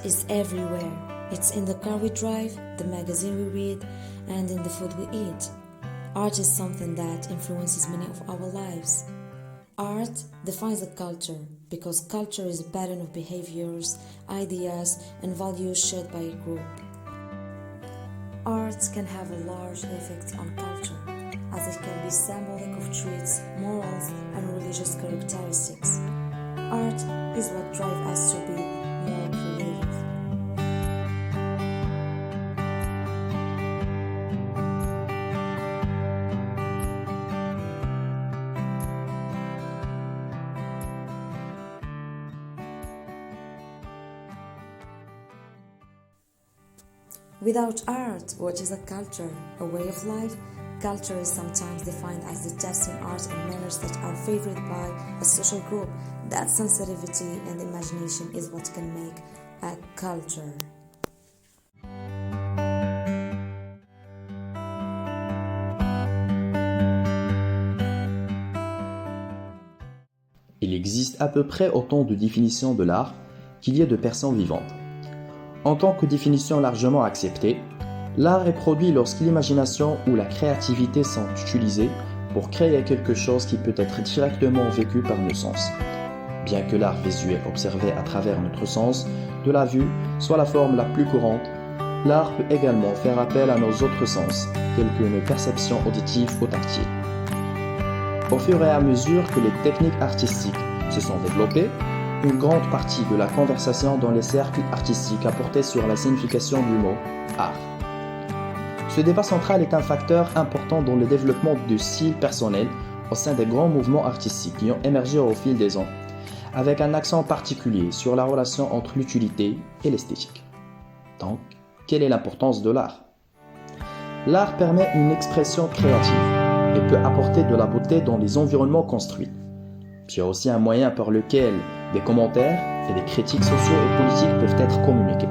is everywhere. It's in the car we drive, the magazine we read, and in the food we eat. Art is something that influences many of our lives. Art defines a culture because culture is a pattern of behaviors, ideas, and values shared by a group. Art can have a large effect on culture, as it can be symbolic of traits, morals, and religious characteristics. Art is what drives us to be more creative. Without art, what is a culture? A way of life? Culture is sometimes defined as the taste in art and manners that are favored by a social group. That sensitivity and imagination is what can make a culture. Il existe à peu près autant de définitions de l'art qu'il y a de personnes vivantes. En tant que définition largement acceptée, l'art est produit lorsque l'imagination ou la créativité sont utilisées pour créer quelque chose qui peut être directement vécu par nos sens. Bien que l'art visuel observé à travers notre sens de la vue soit la forme la plus courante, l'art peut également faire appel à nos autres sens, tels que nos perceptions auditives ou tactiles. Au fur et à mesure que les techniques artistiques se sont développées, une grande partie de la conversation dans les cercles artistiques a porté sur la signification du mot « art ». Ce débat central est un facteur important dans le développement du style personnel au sein des grands mouvements artistiques qui ont émergé au fil des ans, avec un accent particulier sur la relation entre l'utilité et l'esthétique. Donc, quelle est l'importance de l'art? L'art permet une expression créative et peut apporter de la beauté dans les environnements construits. C'est aussi un moyen par lequel des commentaires et des critiques sociaux et politiques peuvent être communiqués.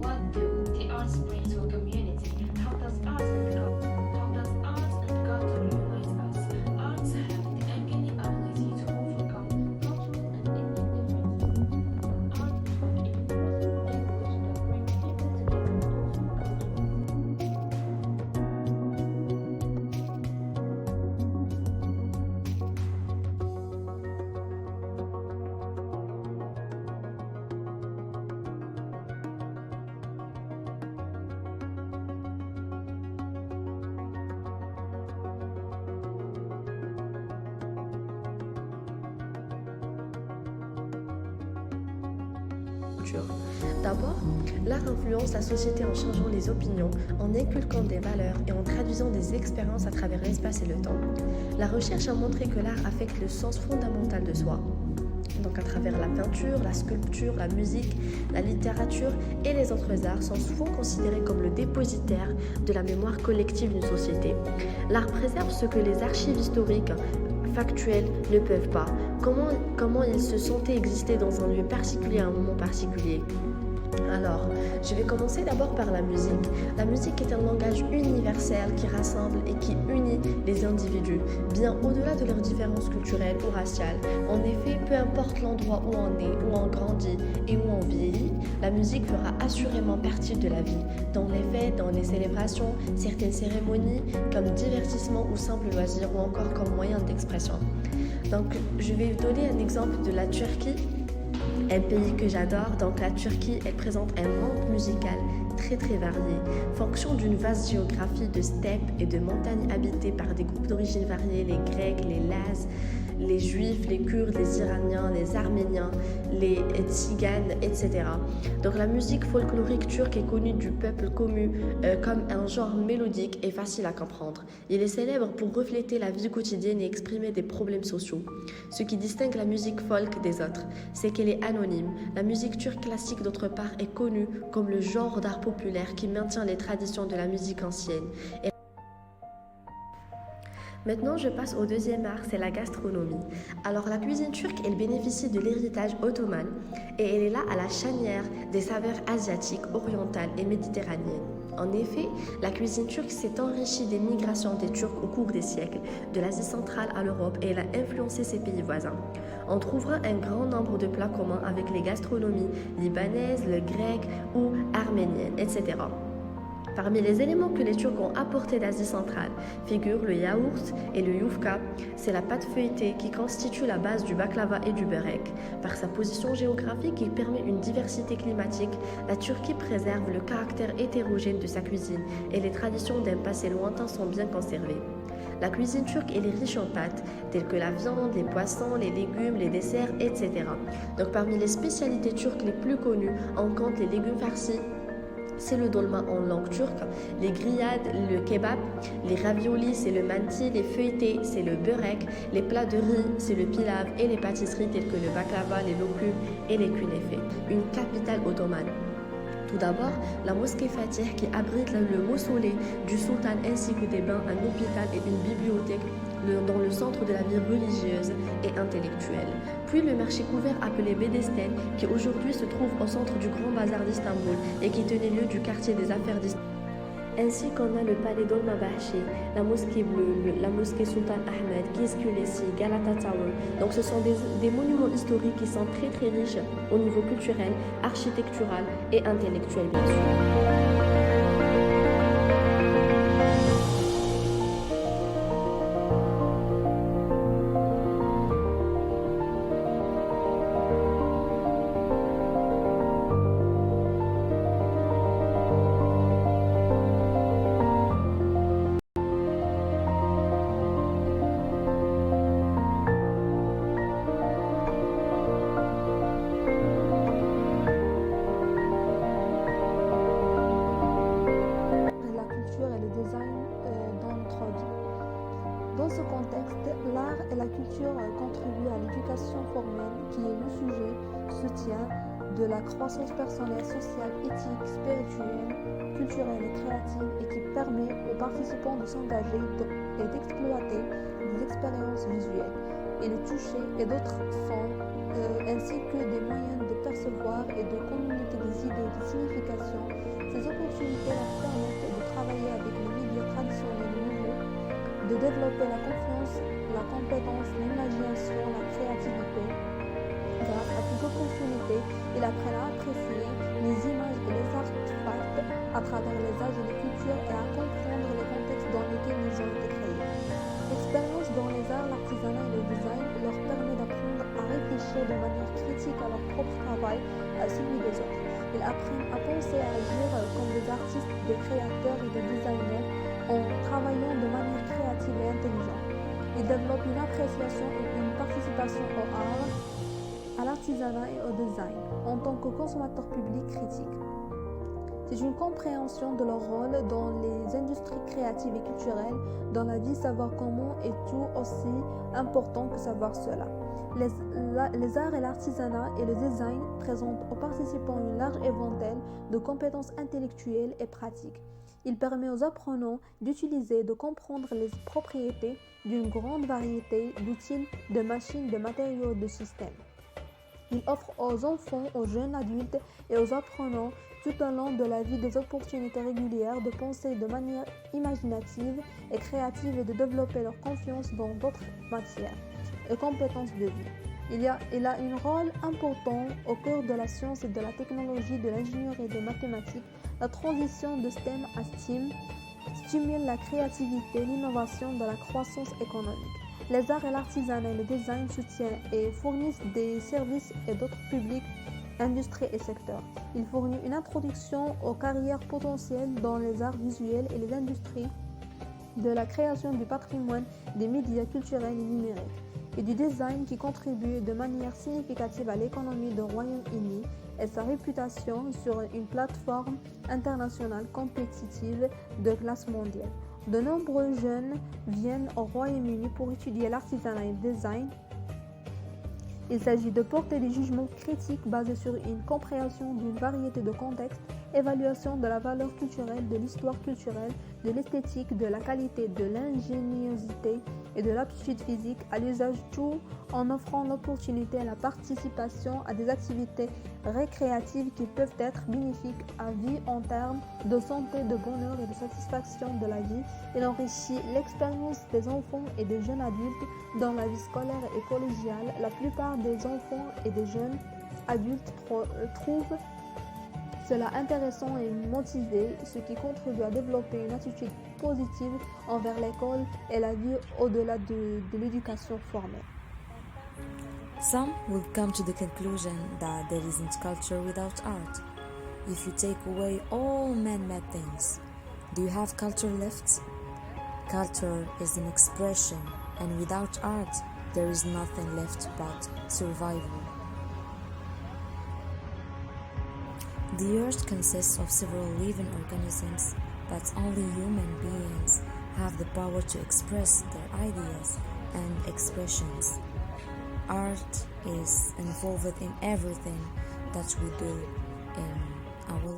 What do the arts bring to a community? How does art and culture unite us? Arts have the uncanny ability to overcome cultural and ethnic differences. Art even uses language that brings people together with those cultures. D'abord, l'art influence la société en changeant les opinions, en inculquant des valeurs et en traduisant des expériences à travers l'espace et le temps. La recherche a montré que l'art affecte le sens fondamental de soi. Donc à travers la peinture, la sculpture, la musique, la littérature et les autres arts sont souvent considérés comme le dépositaire de la mémoire collective d'une société. L'art préserve ce que les archives historiques factuels ne peuvent pas. Comment ils se sentaient exister dans un lieu particulier à un moment particulier. Alors, je vais commencer d'abord par la musique. La musique est un langage universel qui rassemble et qui unit les individus, bien au-delà de leurs différences culturelles ou raciales. En effet, peu importe l'endroit où on est, où on grandit et où on vieillit, la musique fera assurément partie de la vie, dans les fêtes, dans les célébrations, certaines cérémonies, comme divertissement ou simple loisir ou encore comme moyen d'expression. Donc, je vais vous donner un exemple de la Turquie. Un pays que j'adore, donc la Turquie, elle présente un monde musical très varié, fonction d'une vaste géographie de steppes et de montagnes habitées par des groupes d'origine variées, les Grecs, les Lazes, les Juifs, les Kurdes, les Iraniens, les Arméniens, les Tziganes, etc. Donc la musique folklorique turque est connue du peuple commun comme un genre mélodique et facile à comprendre. Il est célèbre pour refléter la vie quotidienne et exprimer des problèmes sociaux. Ce qui distingue la musique folk des autres, c'est qu'elle est anonyme. La musique turque classique, d'autre part, est connue comme le genre d'art populaire qui maintient les traditions de la musique ancienne. Maintenant, je passe au deuxième art, c'est la gastronomie. Alors, la cuisine turque, elle bénéficie de l'héritage ottoman et elle est là à la charnière des saveurs asiatiques, orientales et méditerranéennes. En effet, la cuisine turque s'est enrichie des migrations des Turcs au cours des siècles, de l'Asie centrale à l'Europe, et elle a influencé ses pays voisins. On trouvera un grand nombre de plats communs avec les gastronomies libanaises, le grec ou arménienne, etc. Parmi les éléments que les Turcs ont apportés d'Asie centrale figurent le yaourt et le yufka. C'est la pâte feuilletée qui constitue la base du baklava et du börek. Par sa position géographique, il permet une diversité climatique. La Turquie préserve le caractère hétérogène de sa cuisine et les traditions d'un passé lointain sont bien conservées. La cuisine turque elle est riche en pâtes, telles que la viande, les poissons, les légumes, les desserts, etc. Donc parmi les spécialités turques les plus connues, on compte les légumes farcis, c'est le dolma en langue turque, les grillades, le kebab, les raviolis, c'est le manti, les feuilletés, c'est le börek, les plats de riz, c'est le pilav et les pâtisseries telles que le baklava, les lokum et les kunefes. Une capitale ottomane. Tout d'abord, la mosquée Fatih qui abrite le mausolée du sultan ainsi que des bains, un hôpital et une bibliothèque dans le centre de la vie religieuse et intellectuelle. Puis le marché couvert appelé Bedesten qui aujourd'hui se trouve au centre du grand bazar d'Istanbul et qui tenait lieu du quartier des affaires d'Istanbul. Ainsi qu'on a le palais Dolmabahçe, la mosquée bleue, la mosquée Sultan Ahmed, Giz Kulesi, Galata Tower. Donc ce sont des monuments historiques qui sont très riches au niveau culturel, architectural et intellectuel bien sûr. Dans ce contexte, l'art et la culture contribuent à l'éducation formelle qui est le sujet, soutien de la croissance personnelle, sociale, éthique, spirituelle, culturelle et créative et qui permet aux participants de s'engager et d'exploiter des expériences visuelles et de toucher et d'autres sons ainsi que des moyens de percevoir et de communiquer des idées et des significations. Ces opportunités leur permettent de travailler avec les médias traditionnels nouveaux, de développer la confiance, la compétence, l'imagination, la créativité. Grâce à ces opportunités, ils apprennent à apprécier les images et les artefacts à travers les âges et les cultures et à comprendre les contextes dans lesquels ils ont été créés. L'expérience dans les arts, l'artisanat et le design leur permet d'apprendre à réfléchir de manière critique à leur propre travail, à celui des autres. Ils apprennent à penser et à agir comme des artistes, des créateurs et des designers en travaillant de manière créative et intelligente. Ils développent une appréciation et une participation au art, à l'artisanat et au design en tant que consommateur public critique. C'est une compréhension de leur rôle dans les industries créatives et culturelles. Dans la vie, savoir comment est tout aussi important que savoir cela. Les arts et l'artisanat et le design présentent aux participants une large éventail de compétences intellectuelles et pratiques. Il permet aux apprenants d'utiliser et de comprendre les propriétés d'une grande variété d'outils, de machines, de matériaux, de systèmes. Il offre aux enfants, aux jeunes adultes et aux apprenants tout au long de la vie des opportunités régulières de penser de manière imaginative et créative et de développer leur confiance dans d'autres matières et compétences de vie. Il a un rôle important au cœur de la science et de la technologie, de l'ingénierie et des mathématiques. La transition de STEM à STEAM stimule la créativité, l'innovation de la croissance économique. Les arts et l'artisanat et le design soutiennent et fournissent des services et d'autres publics, industries et secteurs. Il fournit une introduction aux carrières potentielles dans les arts visuels et les industries de la création du patrimoine, des médias culturels et numériques, et du design qui contribue de manière significative à l'économie du Royaume-Uni et sa réputation sur une plateforme internationale compétitive de classe mondiale. De nombreux jeunes viennent au Royaume-Uni pour étudier l'artisanat et le design. Il s'agit de porter des jugements critiques basés sur une compréhension d'une variété de contextes, évaluation de la valeur culturelle, de l'histoire culturelle, de l'esthétique, de la qualité, de l'ingéniosité et de l'aptitude physique à l'usage, tout en offrant l'opportunité à la participation à des activités récréatives qui peuvent être bénéfiques à vie en termes de santé, de bonheur et de satisfaction de la vie. Il enrichit l'expérience des enfants et des jeunes adultes dans la vie scolaire et collégiale. La plupart des enfants et des jeunes adultes trouvent cela intéressant et motivé, ce qui contribue à développer une attitude positive envers l'école et la vie au-delà de l'éducation formelle. Some will come to the conclusion that there isn't culture without art. If you take away all man-made things, do you have culture left? Culture is an expression, and without art, there is nothing left but survival. The earth consists of several living organisms, but only human beings have the power to express their ideas and expressions. Art is involved in everything that we do in our